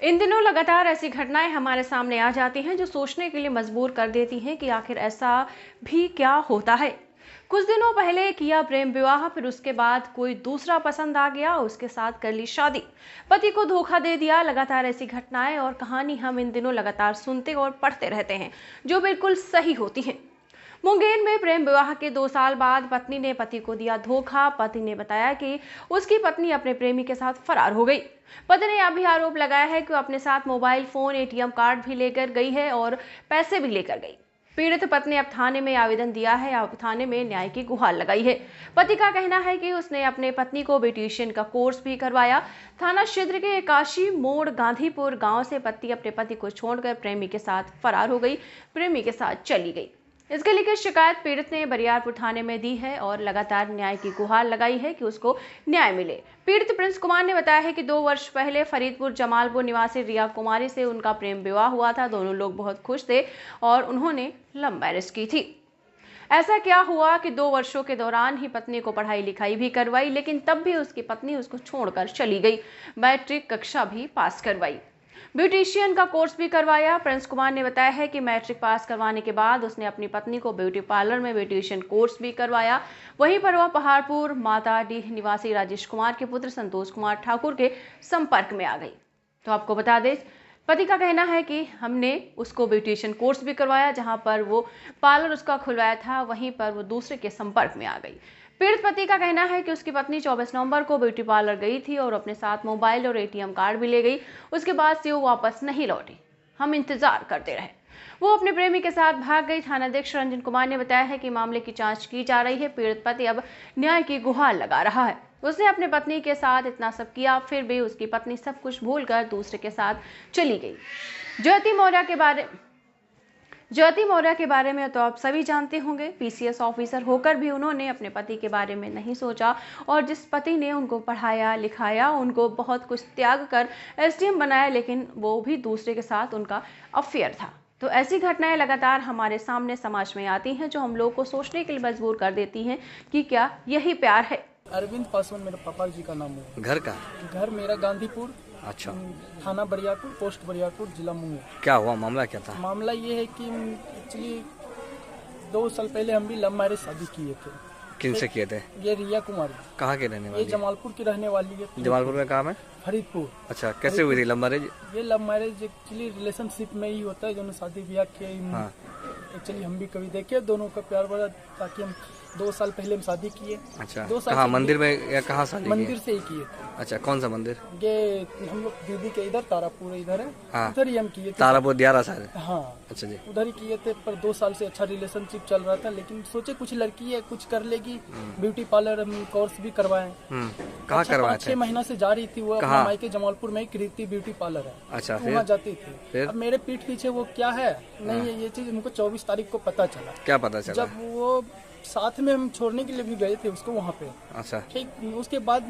इन दिनों लगातार ऐसी घटनाएं हमारे सामने आ जाती हैं जो सोचने के लिए मजबूर कर देती हैं कि आखिर ऐसा भी क्या होता है। कुछ दिनों पहले किया प्रेम विवाह, फिर उसके बाद कोई दूसरा पसंद आ गया, उसके साथ कर ली शादी, पति को धोखा दे दिया। लगातार ऐसी घटनाएं और कहानी हम इन दिनों लगातार सुनते और पढ़ते रहते हैं जो बिल्कुल सही होती हैं। मुंगेर में प्रेम विवाह के 2 साल बाद पत्नी ने पति को दिया धोखा। पति ने बताया कि उसकी पत्नी अपने प्रेमी के साथ फरार हो गई। पति ने यह भी आरोप लगाया है कि वो अपने साथ मोबाइल फोन, एटीएम कार्ड भी लेकर गई है और पैसे भी लेकर गई। पीड़ित पत्नी अब थाने में आवेदन दिया है, अब थाने में न्याय की गुहार लगाई है। पति का कहना है कि उसने अपने पत्नी को ब्यूटिशियन का कोर्स भी करवाया। थाना क्षेत्र के एकाशी मोड़ गांधीपुर गांव से पत्नी अपने पति को छोड़कर प्रेमी के साथ फरार हो गई, प्रेमी के साथ चली गई। इसके लिखित शिकायत पीड़ित ने बरियारपुर थाने में दी है और लगातार न्याय की गुहार लगाई है कि उसको न्याय मिले। पीड़ित प्रिंस कुमार ने बताया है कि 2 वर्ष पहले फरीदपुर जमालपुर निवासी रिया कुमारी से उनका प्रेम विवाह हुआ था। दोनों लोग बहुत खुश थे और उन्होंने लव मैरिज की थी। ऐसा क्या हुआ कि 2 वर्षों के दौरान ही पत्नी को पढ़ाई लिखाई भी करवाई, लेकिन तब भी उसकी पत्नी उसको छोड़कर चली गई। मैट्रिक कक्षा भी पास करवाई, ब्यूटिशियन का कोर्स भी करवाया। प्रिंस कुमार ने बताया है कि मैट्रिक पास करवाने के बाद उसने अपनी पत्नी को ब्यूटी पार्लर में ब्यूटिशियन कोर्स भी करवाया। वहीं पर वह पहाड़पुर माताडीह निवासी राजेश कुमार के पुत्र संतोष कुमार ठाकुर के संपर्क में आ गई। तो आपको बता दें, पति का कहना है कि हमने उसको ब्यूटिशियन कोर्स भी करवाया, जहां पर वो पार्लर उसका खुलवाया था, वहीं पर वो दूसरे के संपर्क में आ गई। पीड़ित पति का कहना है कि उसकी पत्नी 24 नवंबर को ब्यूटी पार्लर गई थी और अपने साथ मोबाइल और एटीएम कार्ड भी ले गई। उसके बाद से वो वापस नहीं लौटी। हम इंतजार करते रहे, वो अपने प्रेमी के साथ भाग गई। थानाध्यक्ष रंजन कुमार ने बताया है कि मामले की जांच की जा रही है। पीड़ित पति अब न्याय की गुहार लगा रहा है। उसने अपने पत्नी के साथ इतना सब किया, फिर भी उसकी पत्नी सब कुछ भूलकर दूसरे के साथ चली गई। ज्योति मौर्य के बारे में तो आप सभी जानते होंगे। पीसीएस ऑफिसर होकर भी उन्होंने अपने पति के बारे में नहीं सोचा और जिस पति ने उनको पढ़ाया लिखाया, उनको बहुत कुछ त्याग कर एसडीएम बनाया, लेकिन वो भी दूसरे के साथ उनका अफेयर था। तो ऐसी घटनाएं लगातार हमारे सामने समाज में आती हैं जो हम लोग को सोचने के लिए मजबूर कर देती हैं कि क्या यही प्यार है। अरविंद पासवान मेरे पापा जी का नाम है। घर मेरा गांधीपुर। अच्छा। थाना बरियारपुर, पोस्ट बरियारपुर, जिला मुंगेर। क्या हुआ, मामला क्या था? मामला ये है कि एक्चुअली 2 साल पहले हम भी लव मैरिज शादी किए थे। किनसे किए थे? ये रिया कुमारी। कहाँ के रहने वाली? ये जमालपुर की रहने वाली है। जमालपुर में कहाँ है? फरीदपुर। अच्छा, कैसे हुई थी लव मैरिज? ये लव मैरिज एक्चुअली रिलेशनशिप में ही होता है, दोनों शादी ब्याह किए। हाँ। एक्चुअली हम भी कभी देखे दोनों का प्यार बड़ा, ताकि हम 2 साल पहले हम शादी किए। अच्छा, 2 साल कहाँ मंदिर में या कहाँ शादी? मंदिर से ही किए थे। अच्छा, कौन सा मंदिर? ये हम लोग दीदी के इधर तारापुर इधर है। हाँ। उधर ही हम किए थे। तारापुर दियारा शायद। हाँ। अच्छा जी। उधर ही किए थे, पर 2 साल से अच्छा रिलेशनशिप चल रहा था, लेकिन सोचे कुछ लड़की है कुछ कर लेगी। ब्यूटी पार्लर हम कोर्स भी करवाए। कहाँ करवाए थे? 6 महीना से जा रही थी वो। अपना मायके जमालपुर में कृति ब्यूटी पार्लर है। अच्छा, वहाँ जाती थी। अब मेरे पीठ पीछे वो क्या है नहीं है, ये चीज हमको 24 तारीख को पता चला। क्या पता चला? जब वो साथ में हम छोड़ने के लिए भी गए थे उसको वहाँ पे। अच्छा। ठीक, उसके बाद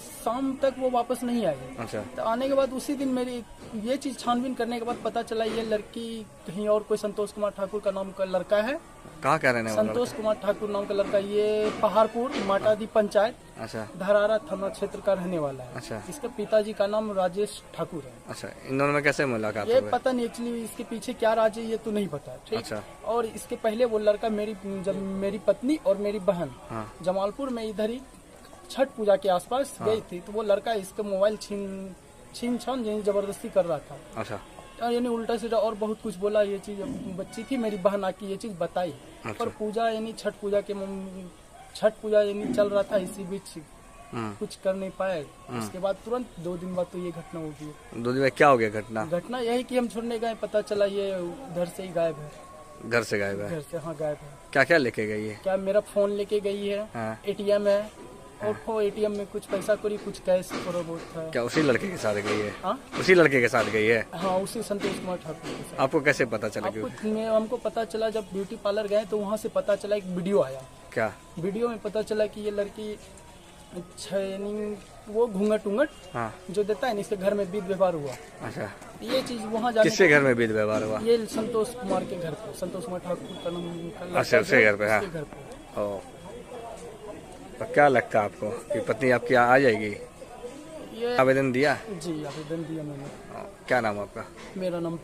शाम तक वो वापस नहीं आई। अच्छा। तो आने के बाद उसी दिन मेरी ये चीज छानबीन करने के बाद पता चला ये लड़की कहीं और कोई संतोष कुमार ठाकुर का नाम का लड़का है। कहाँ का रहने वाला? संतोष कुमार ठाकुर नाम का लड़का, ये पहाड़पुर माटादी पंचायत, अच्छा, धरारा थाना क्षेत्र का रहने वाला है। अच्छा। इसके पिताजी का नाम राजेश ठाकुर है। अच्छा, इन दोनों में कैसे मुलाकात ये हुई? पता नहीं, एक्चुअली इसके पीछे क्या राज है ये तो नहीं पता। ठीक। अच्छा। और इसके पहले वो लड़का जब मेरी पत्नी और मेरी बहन जमालपुर में इधर ही छठ पूजा के आसपास गई थी, तो वो लड़का इसका मोबाइल छीन छान जबरदस्ती कर रहा था। अच्छा। यानी उल्टा सीधा और बहुत कुछ बोला। ये चीज बच्ची थी मेरी बहन आके ये चीज बताई। अच्छा। पर पूजा यानी छठ पूजा यानी चल रहा था, इसी बीच कुछ कर नहीं पाए। उसके बाद तुरंत 2 दिन बाद तो ये घटना हो गई। 2 दिन में क्या हो गया घटना? यही कि हम छोड़ने गए, पता चला ये उधर से ही गायब है। घर से गायब है? घर से, हाँ, गायब है। क्या क्या लेके गई है? क्या मेरा फोन लेके गई है। हाँ। एटीएम है और वो एटीएम में कुछ पैसा करी, कुछ कैश थोड़ा बहुत था। क्या उसी लड़के के साथ गई है? हाँ? उसी लड़के के साथ गई है? हाँ, उसी संतोष कुमार ठाकुर के साथ। आपको कैसे पता चला? हमको पता चला जब ब्यूटी पार्लर गए तो वहाँ से पता चला, एक वीडियो आया। क्या वीडियो में पता चला कि ये लड़की वो घूंघट जो देता है ना, इसके घर में विध व्यवहार हुआ। अच्छा। ये चीज वहाँ जाने किसके घर में विध व्यवहार हुआ? ये संतोष कुमार के घर पे, संतोष कुमार ठाकुर का नाम। अच्छा, उसके घर पे। हाँ। घर पे। तो क्या लगता है आपको कि पत्नी आपकी आ जाएगी? ये आवेदन दिया? जी आवेदन दिया मैंने। क्या नाम है आपका? मेरा नाम